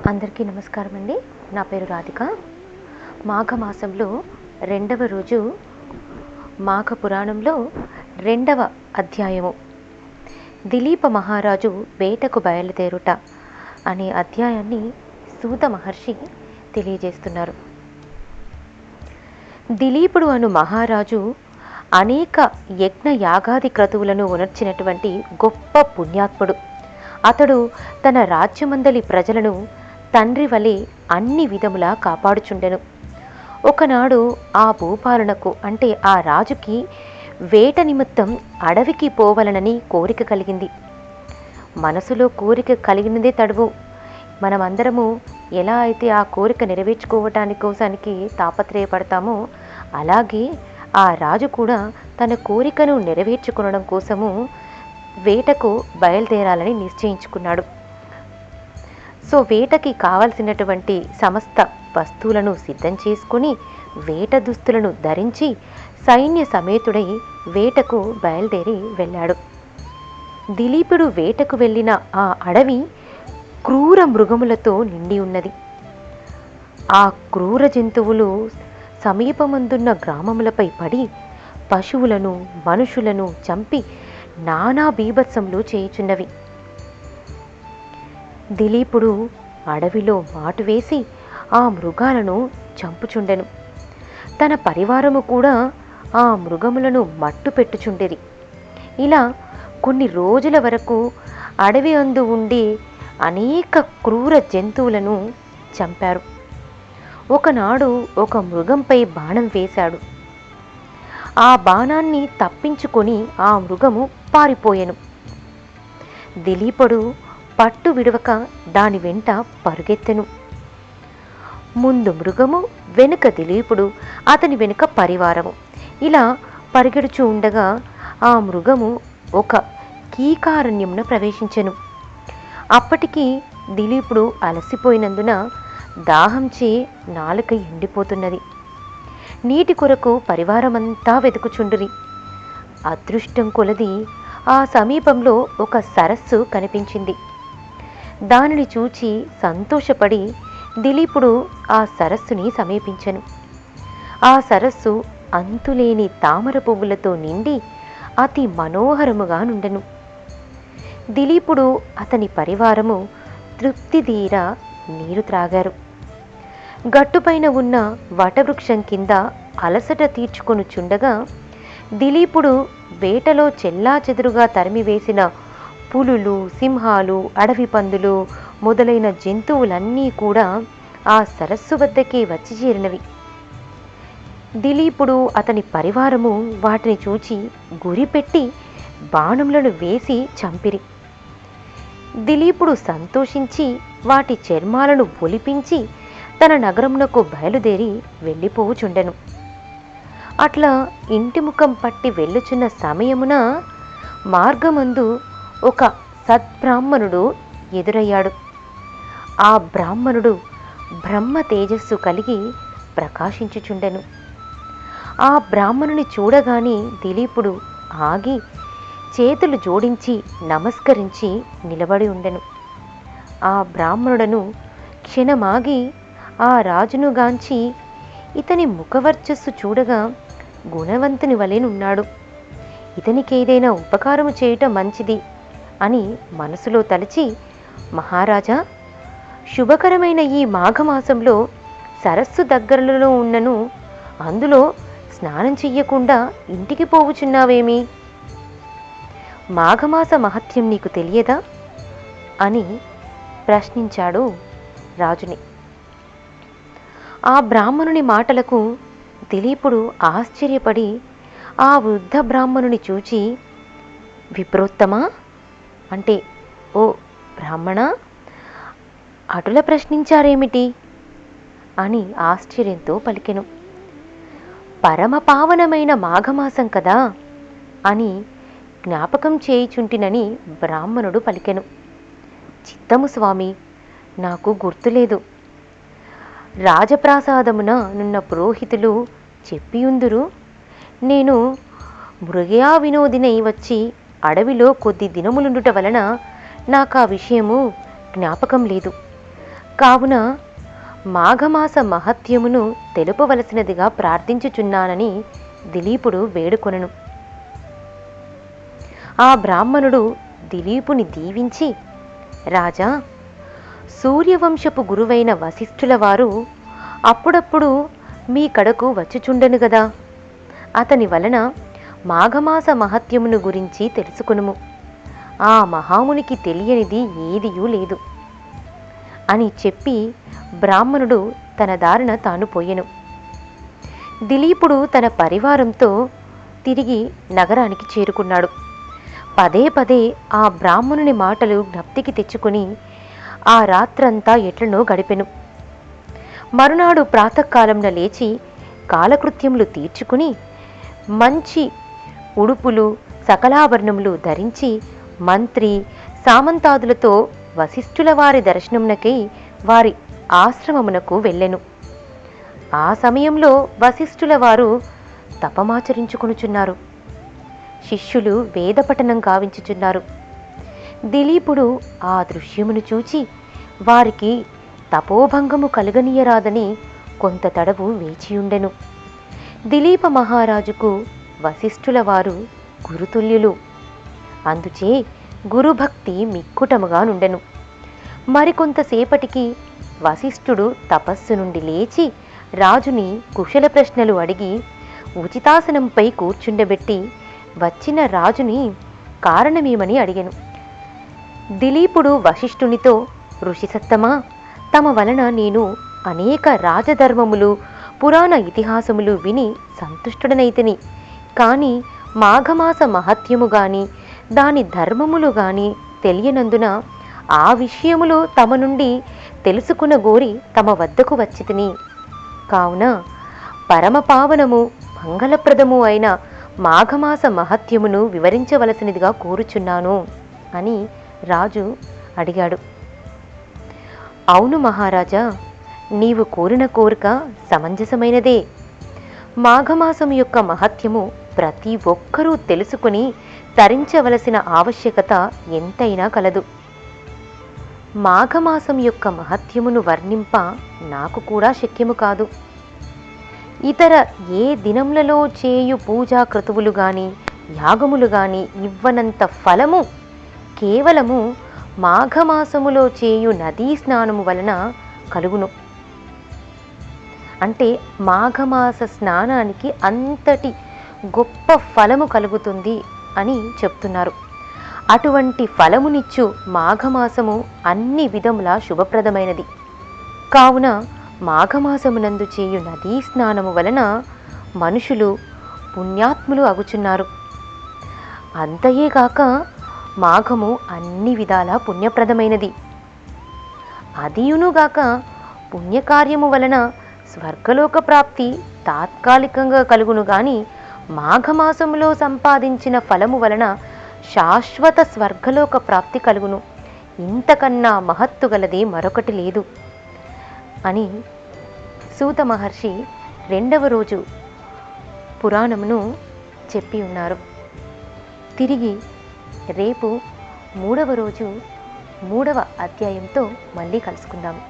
అందరికీ నమస్కారం అండి. నా పేరు రాధిక. మాఘమాసంలో రెండవ రోజు మాఘ పురాణంలో రెండవ అధ్యాయము దిలీప మహారాజు వేటకు బయలుదేరుట అనే అధ్యాయాన్ని సూత మహర్షి తెలియజేస్తున్నారు. దిలీపుడు అను మహారాజు అనేక యజ్ఞ యాగాది క్రతువులను ఉనర్చినటువంటి గొప్ప పుణ్యాత్ముడు. అతడు తన రాజ్యమందలి ప్రజలను తండ్రి వలె అన్ని విధములా కాపాడుచుండెను. ఒకనాడు ఆ భూపాలనకు అంటే ఆ రాజుకి వేట నిమిత్తం అడవికి పోవలనని కోరిక కలిగింది. మనసులో కోరిక కలిగినదే తడువు. మనమందరము ఎలా అయితే ఆ కోరిక నెరవేర్చుకోవటానికి కోసానికి తాపత్రయపడతామో అలాగే ఆ రాజు కూడా తన కోరికను నెరవేర్చుకోవడం కోసము వేటకు బయలుదేరాలని నిశ్చయించుకున్నాడు. వేటకి కావలసినటువంటి సమస్త వస్తువులను సిద్ధం చేసుకుని వేట దుస్తులను ధరించి సైన్య సమేతుడై వేటకు బయలుదేరి వెళ్ళాడు. దిలీపుడు వేటకు వెళ్ళిన ఆ అడవి క్రూర మృగములతో నిండి ఉన్నది. ఆ క్రూర జంతువులు సమీపమందున్న గ్రామములపై పడి పశువులను మనుషులను చంపి నానా బీభత్సములు చేయుచున్నవి. దిలీపుడు అడవిలో మాటు వేసి ఆ మృగాలను చంపుచుండెను. తన పరివారము కూడా ఆ మృగములను మట్టు పెట్టుచుండెరి. ఇలా కొన్ని రోజుల వరకు అడవి అందు ఉండి అనేక క్రూర జంతువులను చంపారు. ఒకనాడు ఒక మృగంపై బాణం వేశాడు. ఆ బాణాన్ని తప్పించుకొని ఆ మృగము పారిపోయెను. దిలీపుడు పట్టు విడవక దాని వెంట పరుగెత్తెను. ముందు మృగము, వెనుక దిలీపుడు, అతని వెనుక పరివారము ఇలా పరిగెడుచూ ఉండగా ఆ మృగము ఒక కీకారణ్యమున ప్రవేశించెను. అప్పటికి దిలీపుడు అలసిపోయినందున దాహంచే నాలుక ఎండిపోతున్నది. నీటి కొరకు పరివారమంతా వెతుకుచుండురి. అదృష్టం కొలది ఆ సమీపంలో ఒక సరస్సు కనిపించింది. దానిని చూచి సంతోషపడి దిలీపుడు ఆ సరస్సుని సమీపించెను. ఆ సరస్సు అంతులేని తామర పువ్వులతో నిండి అతి మనోహరముగా నుండెను. దిలీపుడు అతని పరివారము తృప్తిదీర నీరు త్రాగారు. గట్టుపైన ఉన్న వటవృక్షం కింద అలసట తీర్చుకొనుచుండగా దిలీపుడు వేటలో చెల్లాచెదురుగా తరిమివేసిన పులులు, సింహాలు, అడవి పందులు మొదలైన జంతువులన్నీ కూడా ఆ సరస్సు వద్దకే వచ్చి చేరినవి. దిలీపుడు అతని పరివారము వాటిని చూచి గురిపెట్టి బాణములను వేసి చంపిరి. దిలీపుడు సంతోషించి వాటి చర్మాలను ఒలిపించి తన నగరమునకు బయలుదేరి వెళ్ళిపోవుచుండెను. అట్లా ఇంటి ముఖం పట్టి వెళ్ళుచున్న సమయమున మార్గమందు ఒక సద్బ్రాహ్మణుడు ఎదురయ్యాడు. ఆ బ్రాహ్మణుడు బ్రహ్మ తేజస్సు కలిగి ప్రకాశించుచుండెను. ఆ బ్రాహ్మణుని చూడగానే దిలీపుడు ఆగి చేతులు జోడించి నమస్కరించి నిలబడి ఉండెను. ఆ బ్రాహ్మణుడను క్షణమాగి ఆ రాజునుగాంచి ఇతని ముఖవర్చస్సు చూడగా గుణవంతుని వలెనున్నాడు, ఇతనికేదైనా ఉపకారము చేయటం మంచిది అని మనసులో తలచి, మహారాజా, శుభకరమైన ఈ మాఘమాసంలో సరస్సు దగ్గరలో ఉన్నను, అందులో స్నానం చెయ్యకుండా ఇంటికి పోవుచున్నావేమి? మాఘమాస మహత్యం నీకు తెలియదా అని ప్రశ్నించాడు రాజుని. ఆ బ్రాహ్మణుని మాటలకు దిలీపుడు ఆశ్చర్యపడి ఆ వృద్ధ బ్రాహ్మణుని చూచి, విప్రోత్తమా అంటే ఓ బ్రాహ్మణ, అటుల ప్రశ్నించారేమిటి అని ఆశ్చర్యంతో పలికెను. పరమ పావనమైన మాఘమాసం కదా అని జ్ఞాపకం చేయుచుంటినని బ్రాహ్మణుడు పలికెను. చిత్తము స్వామి, నాకు గుర్తులేదు. రాజప్రాసాదమున నున్న పురోహితులు చెప్పియుందురు. నేను మృగయా వినోదినై వచ్చి అడవిలో కొద్ది దినములుండుట వలన నాకు ఆ విషయము జ్ఞాపకం లేదు. కావున మాఘమాస మహత్యమును తెలుపవలసినదిగా ప్రార్థించుచున్నానని దిలీపుడు వేడుకొనెను. ఆ బ్రాహ్మణుడు దిలీపుని దీవించి, రాజా, సూర్యవంశపు గురువైన వశిష్ఠుల వారు అప్పుడప్పుడు మీ కడకు వచ్చుచుండెను గదా, అతని వలన మాఘమాస మహత్యమును గురించి తెలుసుకొనుము. ఆ మహామునికి తెలియనిది ఏదియూ లేదు అని చెప్పి బ్రాహ్మణుడు తన దారిన తాను పోయెను. దిలీపుడు తన పరివారంతో తిరిగి నగరానికి చేరుకున్నాడు. పదే పదే ఆ బ్రాహ్మణుని మాటలు జ్ఞప్తికి తెచ్చుకుని ఆ రాత్రంతా ఎట్లనో గడిపెను. మరునాడు ప్రాతకాలంన లేచి కాలకృత్యములు తీర్చుకుని మంచి ఉడుపులు సకలాభరణములు ధరించి మంత్రి సామంతాదులతో వశిష్ఠుల వారి దర్శనమునకై వారి ఆశ్రమమునకు వెళ్ళెను. ఆ సమయంలో వశిష్ఠుల వారు తపమాచరించుకొనుచున్నారు. శిష్యులు వేదపఠనం గావించుచున్నారు. దిలీపుడు ఆ దృశ్యమును చూచి వారికి తపోభంగము కలుగనీయరాదని కొంత తడవు వేచియుండెను. దిలీప మహారాజుకు వశిష్ఠుల వారు గురుతుల్యులు. అందుచే గురుభక్తి మిక్కుటముగా నుండెను. మరికొంతసేపటికి వశిష్ఠుడు తపస్సు నుండి లేచి రాజుని కుశల ప్రశ్నలు అడిగి ఉచితాసనంపై కూర్చుండబెట్టి వచ్చిన రాజుని కారణమేమని అడిగెను. దిలీపుడు వశిష్ఠునితో, ఋషిసత్తమా, తమ వలన నేను అనేక రాజధర్మములు పురాణ ఇతిహాసములు విని సంతుష్టుడనైతిని. కాని మాఘమాస మహత్యము గాని దాని ధర్మములు గాని తెలియనందున ఆ విషయములు తమ నుండి తెలుసుకునగోరి తమ వద్దకు వచ్చితిని. కావున పరమపావనము మంగళప్రదము అయిన మాఘమాస మహత్యమును వివరించవలసినదిగా కోరుచున్నాను అని రాజు అడిగాడు. అవును మహారాజా, నీవు కోరిన కోరిక సమంజసమైనదే. మాఘమాసం యొక్క మహత్యము ప్రతి ఒక్కరూ తెలుసుకుని తరించవలసిన ఆవశ్యకత ఎంతైనా కలదు. మాఘమాసం యొక్క మహత్యమును వర్ణింప నాకు కూడా శక్యము కాదు. ఇతర ఏ దినములలో చేయు పూజా క్రతువులు గాని యాగములు గాని ఇవ్వనంత ఫలము కేవలము మాఘమాసములో చేయు నదీ స్నానము వలన కలుగును. అంటే మాఘమాస స్నానానికి అంతటి గొప్ప ఫలము కలుగుతుంది అని చెప్తున్నారు. అటువంటి ఫలమునిచ్చు మాఘమాసము అన్ని విధముల శుభప్రదమైనది. కావున మాఘమాసమునందు చేయు నదీ స్నానము వలన మనుషులు పుణ్యాత్ములు అగుచున్నారు. అంతయేగాక మాఘము అన్ని విధాల పుణ్యప్రదమైనది. అదియునుగాక పుణ్యకార్యము వలన స్వర్గలోక ప్రాప్తి తాత్కాలికంగా కలుగును గాని మాఘమాసములో సంపాదించిన ఫలము వలన శాశ్వత స్వర్గలోక ప్రాప్తి కలుగును. ఇంతకన్నా మహత్తు గలది మరొకటి లేదు అని సూత మహర్షి 2వ రోజు పురాణమును చెప్పి ఉన్నారు. తిరిగి రేపు 3వ రోజు 3వ అధ్యాయంతో మళ్ళీ కలుసుకుందాము.